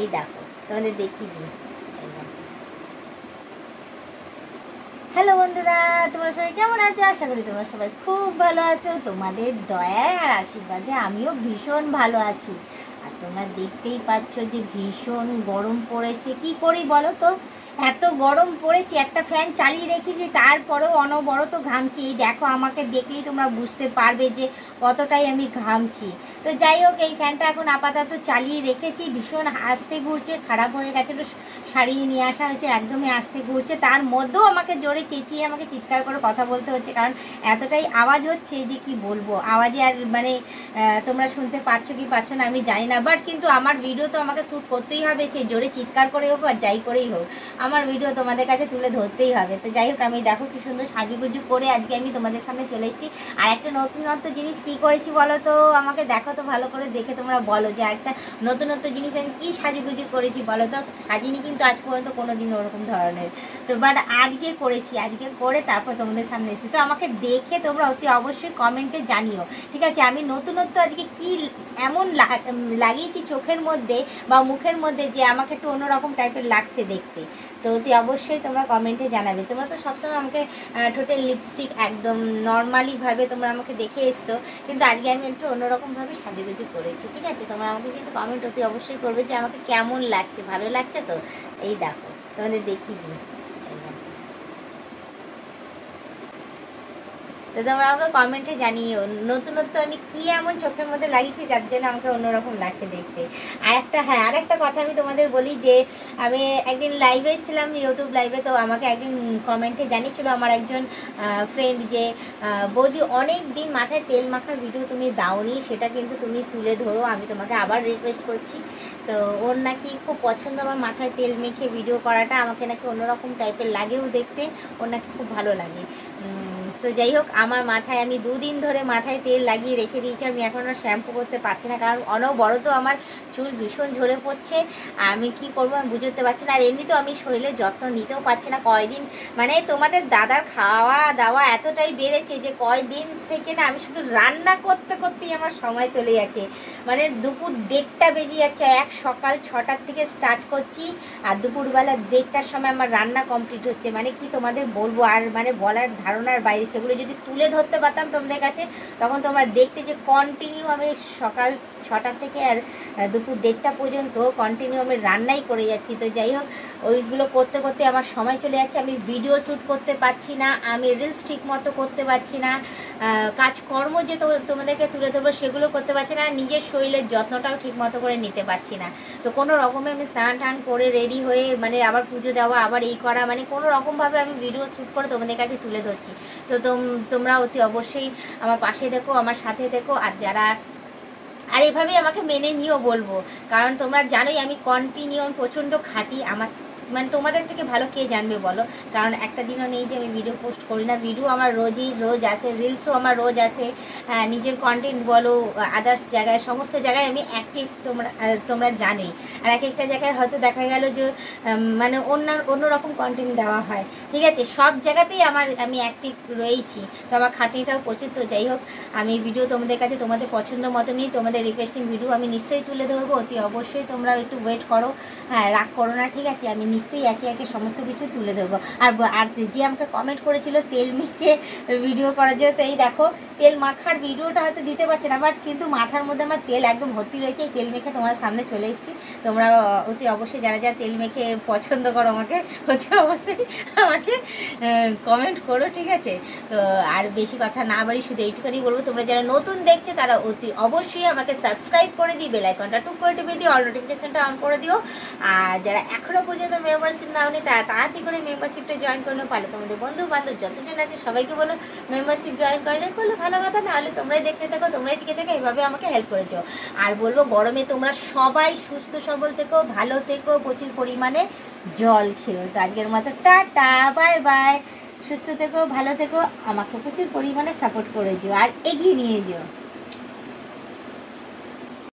এই দেখো তোমাদের দেখিয়ে দিই। হ্যালো বন্ধুরা, তোমরা সবাই কেমন আছো? আশা করি তোমরা সবাই খুব ভালো আছো। তোমাদের দয়া আর আশীর্বাদে আমিও ভীষণ ভালো আছি। আর তোমরা দেখতেই পাচ্ছ যে ভীষণ গরম পড়েছে। কি করি বলো তো, এত গরম পড়েছে, একটা ফ্যান চালিয়ে রেখেছি, তারপরেও অনবরত ঘামছি। এই দেখো, আমাকে দেখলেই তোমরা বুঝতে পারবে যে কতটাই আমি ঘামছি। তো যাই হোক, এই ফ্যানটা এখন আপাতত চালিয়ে রেখেছি। ভীষণ আস্তে ঘুরছে, খারাপ হয়ে গেছে, একটু সারিয়ে নিয়ে আসা হয়েছে, একদমই আস্তে ঘুরছে। তার মধ্যেও আমাকে জোরে চেঁচিয়ে আমাকে চিৎকার করে কথা বলতে হচ্ছে, কারণ এতটাই আওয়াজ হচ্ছে যে কি বলবো। আওয়াজে আর মানে তোমরা শুনতে পাচ্ছ কি পাচ্ছ না আমি জানি না, বাট কিন্তু আমার ভিডিও তো আমাকে শ্যুট করতেই হবে। সে জোরে চিৎকার করে হোক আর যাই করেই হোক, আমার ভিডিও তোমাদের কাছে তুলে ধরতেই হবে। তো যাই হোক, আমি দেখো কি সুন্দর সাজুগুজু করে আজকে আমি তোমাদের সামনে চলে এসেছি। আর একটা নতুনত্ব জিনিস কি করেছি বলো তো, আমাকে দেখো তো ভালো করে, দেখে তোমরা বলো যে একটা নতুনত্ব জিনিস আমি কি সাজুগুজু করেছি বলো তো। সাজিনি কিন্তু আজ পর্যন্ত কোনোদিন ওরকম ধরনের, তো বাট আজকে করেছি। আজকে করে তারপর তোমাদের সামনে এসেছি। তো আমাকে দেখে তোমরা অতি অবশ্যই কমেন্টে জানিও, ঠিক আছে? আমি নতুনত্ব আজকে কি এমন লাগিয়েছি চোখের মধ্যে বা মুখের মধ্যে যে আমাকে একটু অন্যরকম টাইপের লাগছে দেখতে। তো অতি অবশ্যই তোমরা কমেন্টে জানাবে। তোমরা তো সবসময় আমাকে টোটাল লিপস্টিক একদম নর্মালিভাবে তোমরা আমাকে দেখে এসছো, কিন্তু আজকে আমি একটু অন্যরকমভাবে সাজুগুজু করেছি, ঠিক আছে? তোমরা আমাকে কিন্তু কমেন্ট অতি অবশ্যই করবে যে আমাকে কেমন লাগছে, ভালো লাগছে তো। এই দেখো তোমাদের দেখিয়ে দিই। তো তোমরা আমাকে কমেন্টে জানিও নতুনত্ব আমি কি এমন চোখের মধ্যে লাগিয়েছি যার জন্য আমাকে অন্যরকম লাগছে দেখতে। আর একটা কথা আমি তোমাদের বলি যে আমি একদিন লাইভে এসেছিলাম, ইউটিউব লাইভে। তো আমাকে একদিন কমেন্টে জানিয়েছিল আমার একজন ফ্রেন্ড যে বৌদি অনেক দিন মাথায় তেল মাখার ভিডিও তুমি দাওনি, সেটা কিন্তু তুমি তুলে ধরো, আমি তোমাকে আবার রিকোয়েস্ট করছি। তো ওর নাকি খুব পছন্দ আমার মাথায় তেল মেখে ভিডিও করাটা, আমাকে নাকি অন্যরকম টাইপের লাগেও দেখতে, ওর নাকি খুব ভালো লাগে। তো যাই হোক, আমার মাথায় আমি 2 দিন ধরে মাথায় তেল লাগিয়ে রেখে দিয়েছি। আমি এখন আর শ্যাম্পু করতে পারছি না, কারণ অনবরত আমার চুল ভীষণ ঝরে পড়ছে। আমি কি করবো আমি বুঝতে পারছি না। আর এমনিতেও আমি শরীরের যত্ন নিতেও পারছি না কয়দিন। মানে তোমাদের দাদার খাওয়া দাওয়া এতটাই বেড়েছে যে কয়দিন থেকে না আমি শুধু রান্না করতে করতেই আমার সময় চলে যাচ্ছে। মানে দুপুর 1:30 বেজে যাচ্ছে। সকাল 6টার থেকে স্টার্ট করছি, আর দুপুরবেলা 1:30টার সময় আমার রান্না কমপ্লিট হচ্ছে। মানে কি তোমাদের বলবো, আর মানে বলার ধারণার বাইরে। সেগুলো যদি তুলে ধরতে পারতাম তোমাদের কাছে, তখন তোমরা দেখতে যে কন্টিনিউ আমি সকাল 6টা থেকে আর দুপুর 1:30টা পর্যন্ত কন্টিনিউ আমি রান্নাই করে যাচ্ছি। তো যাই হোক, ওইগুলো করতে করতে আমার সময় চলে যাচ্ছে। আমি ভিডিও শ্যুট করতে পারছি না, আমি রিলস ঠিক মতো করতে পারছি না, কাজকর্ম যে তোমাদেরকে তুলে ধরবো সেগুলো করতে পারছি না, নিজের শরীরের যত্নটাও ঠিক মতো করে নিতে পারছি না। তো কোনো রকমে আমি স্নান টান করে রেডি হয়ে মানে আবার পুজো দেওয়া, আবার এই করা, মানে কোনো রকমভাবে আমি ভিডিও শ্যুট করে তোমাদের কাছে তুলে ধরছি। তো তোমরা অতি অবশ্যই আমার পাশে দেখো, আমার সাথে দেখো। আর এভাবেই আমাকে মেনে নিও বলবো, কারণ তোমরা জানোই আমি কন্টিনিউ প্রচণ্ড খাটি। আমার মানে তোমাদের থেকে ভালো কে জানবে বলো, কারণ একটা দিনও নেই যে আমি ভিডিও পোস্ট করি না। ভিডিও আমার রোজ আসে, রিলসও আমার রোজ আসে। নিজের কন্টেন্ট বলো, আদার্স জায়গায়, সমস্ত জায়গায় আমি অ্যাক্টিভ, তোমরা জানোই। আর এক একটা জায়গায় হয়তো দেখা গেল যে মানে অন্যরকম কন্টেন্ট দেওয়া হয়, ঠিক আছে? সব জায়গাতেই আমি অ্যাক্টিভ রয়েছি। তো আমার খাটনিটাও প্রচুর। তো যাই হোক, আমি ভিডিও তোমাদের কাছে তোমাদের পছন্দ মতনই, তোমাদের রিকোয়েস্টিং ভিডিও আমি নিশ্চয়ই তুলে ধরবো। অতি অবশ্যই তোমরা একটু ওয়েট করো, রাগ করো না, ঠিক আছে? আমি নিশ্চয়ই একে একে সমস্ত কিছু তুলে ধরবো। আর যে আমাকে কমেন্ট করেছিল তেল মেখে ভিডিও করার জন্য, তো এই দেখো তেল মাখার ভিডিওটা হয়তো দিতে পারছে না, বাট কিন্তু মাথার মধ্যে আমার তেল একদম ভর্তি রয়েছে। এই তেল মেখে তোমার সামনে চলে এসেছি। তোমরা অতি অবশ্যই যারা যারা তেল মেখে পছন্দ করো আমাকে অতি অবশ্যই আমাকে কমেন্ট করো, ঠিক আছে? তো আর বেশি কথা না বাড়ি, শুধু এইটুখানি বলবো, তোমরা যারা নতুন দেখছো তারা অতি অবশ্যই আমাকে সাবস্ক্রাইব করে দিই, বেল আইকনটা টুক করে টিপে দিও, অল নোটিফিকেশনটা অন করে দিও। আর যারা এখনো পর্যন্ত মেম্বারশিপ নাও নি তারা তাড়াতাড়ি করে মেম্বারশিপটা জয়েন করে নাও। পারলে তোমাদের বন্ধু বান্ধব যতজন আছে সবাইকে বলো মেম্বারশিপ জয়েন করলে ভালো কথা, নাহলে তোমরাই দেখতে থাকো, তোমরাই টিকে থাকো, এভাবে আমাকে হেল্প করেছো। আর বলবো গরমে তোমরা সবাই সুস্থ সবল থেকো, ভালো থেকো, প্রচুর পরিমাণে জল খেও। তো আজকের মতো টাটা, বাই বাই। সুস্থ থেকো, ভালো থেকো, আমাকে প্রচুর পরিমাণে সাপোর্ট করে যেও আর এগিয়ে নিয়ে যেও।